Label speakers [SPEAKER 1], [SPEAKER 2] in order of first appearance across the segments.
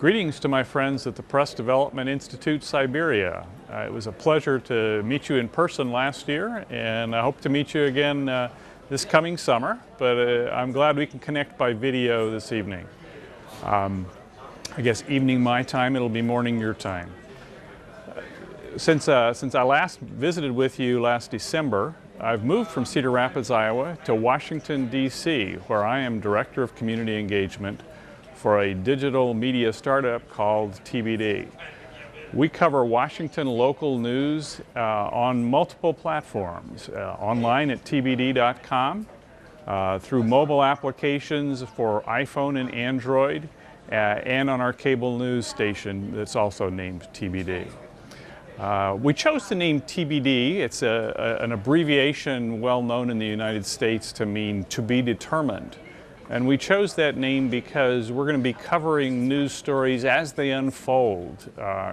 [SPEAKER 1] Greetings to my friends at the Press Development Institute, Siberia. It was a pleasure to meet you in person last year, and I hope to meet you again this coming summer, but I'm glad we can connect by video this evening. I guess evening my time, it'll be morning your time. Since I last visited with you last December, I've moved from Cedar Rapids, Iowa to Washington, D.C., where I am Director of Community Engagement for a digital media startup called TBD. We cover Washington local news on multiple platforms, online at tbd.com, through mobile applications for iPhone and Android, and on our cable news station that's also named TBD. We chose the name TBD. It's an abbreviation well known in the United States to mean to be determined. And we chose that name because we're going to be covering news stories as they unfold,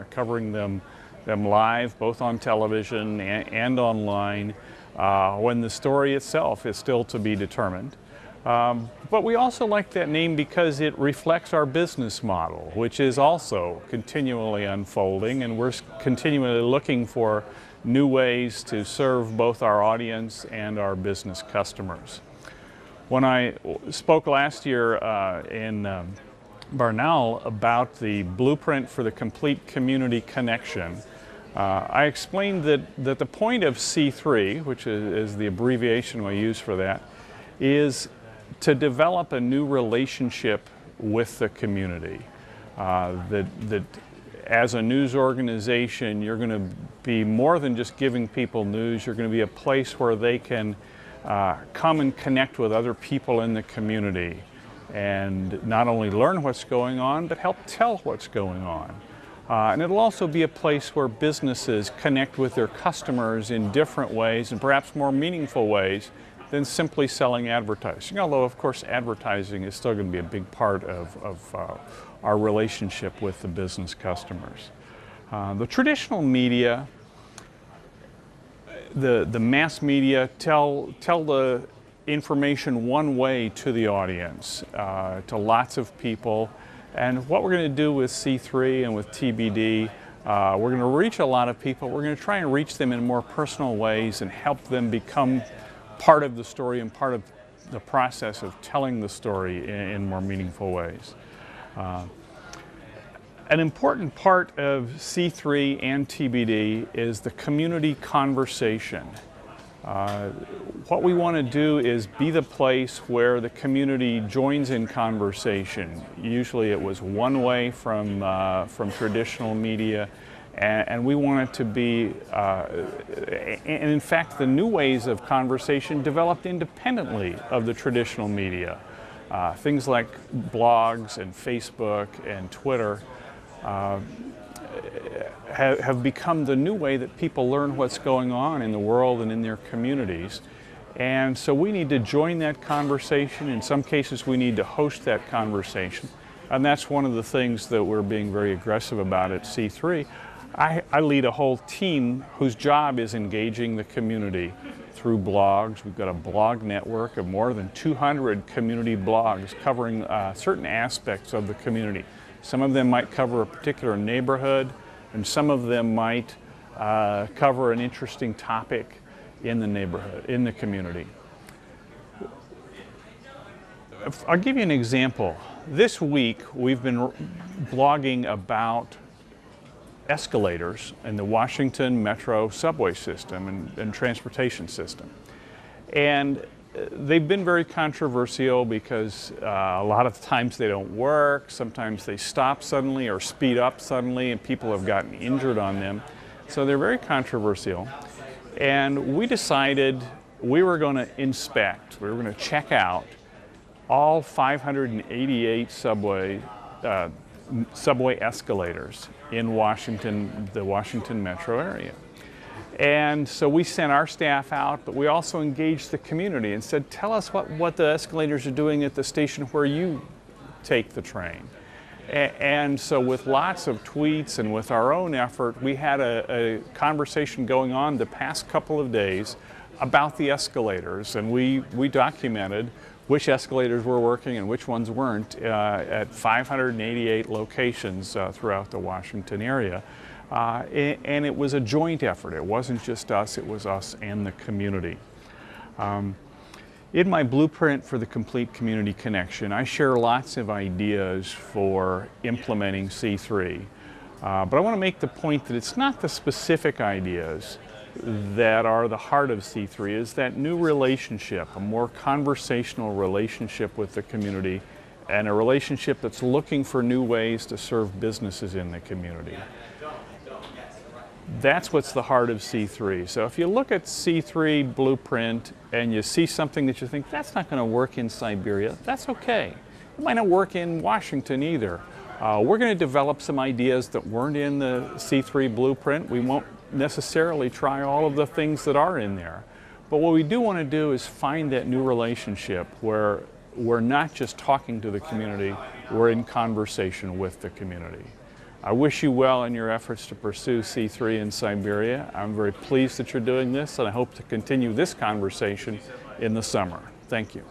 [SPEAKER 1] covering them live, both on television and online, when the story itself is still to be determined. But we also like that name because it reflects our business model, which is also continually unfolding, and we're continually looking for new ways to serve both our audience and our business customers. When I spoke last year in Barnell about the blueprint for the complete community connection, I explained that the point of C3, which is the abbreviation we use for that, is to develop a new relationship with the community. That as a news organization, you're going to be more than just giving people news. You're going to be a place where they can come and connect with other people in the community and not only learn what's going on, but help tell what's going on. And it'll also be a place where businesses connect with their customers in different ways and perhaps more meaningful ways than simply selling advertising. Although, of course, advertising is still going to be a big part of our relationship with the business customers. The traditional media, the mass media tell the information one way to the audience, to lots of people. And what we're going to do with C3 and with TBD, we're going to reach a lot of people. We're going to try and reach them in more personal ways and help them become part of the story and part of the process of telling the story in more meaningful ways. An important part of C3 and TBD is the community conversation. What we want to do is be the place where the community joins in conversation. Usually it was one way from traditional media, and we want it to be, and in fact the new ways of conversation developed independently of the traditional media. Things like blogs and Facebook and Twitter have become the new way that people learn what's going on in the world and in their communities. And so we need to join that conversation. In some cases we need to host that conversation. And that's one of the things that we're being very aggressive about at C3. I lead a whole team whose job is engaging the community through blogs. We've got a blog network of more than 200 community blogs covering certain aspects of the community. Some of them might cover a particular neighborhood, and some of them might cover an interesting topic in the neighborhood, in the community. I'll give you an example. This week we've been blogging about escalators in the Washington Metro subway system and transportation system. And they've been very controversial because a lot of times they don't work, sometimes they stop suddenly or speed up suddenly, and people have gotten injured on them. So they're very controversial. And we decided we were going to inspect, we were going to check out all 588 subway escalators in Washington, the Washington Metro area. And so we sent our staff out, but we also engaged the community and said, tell us what the escalators are doing at the station where you take the train. And so with lots of tweets and with our own effort, we had a conversation going on the past couple of days about the escalators, and we documented which escalators were working and which ones weren't at 588 locations throughout the Washington area. And it was a joint effort. It wasn't just us, it was us and the community. In my blueprint for the Complete Community Connection, I share lots of ideas for implementing C3. But I want to make the point that it's not the specific ideas that are the heart of C3, is that new relationship, a more conversational relationship with the community, and a relationship that's looking for new ways to serve businesses in the community. That's what's the heart of C3. So if you look at C3 blueprint and you see something that you think that's not going to work in Siberia, that's okay. It might not work in Washington either. We're going to develop some ideas that weren't in the C3 blueprint. We won't necessarily try all of the things that are in there. But what we do want to do is find that new relationship where we're not just talking to the community, we're in conversation with the community. I wish you well in your efforts to pursue C3 in Siberia. I'm very pleased that you're doing this, and I hope to continue this conversation in the summer. Thank you.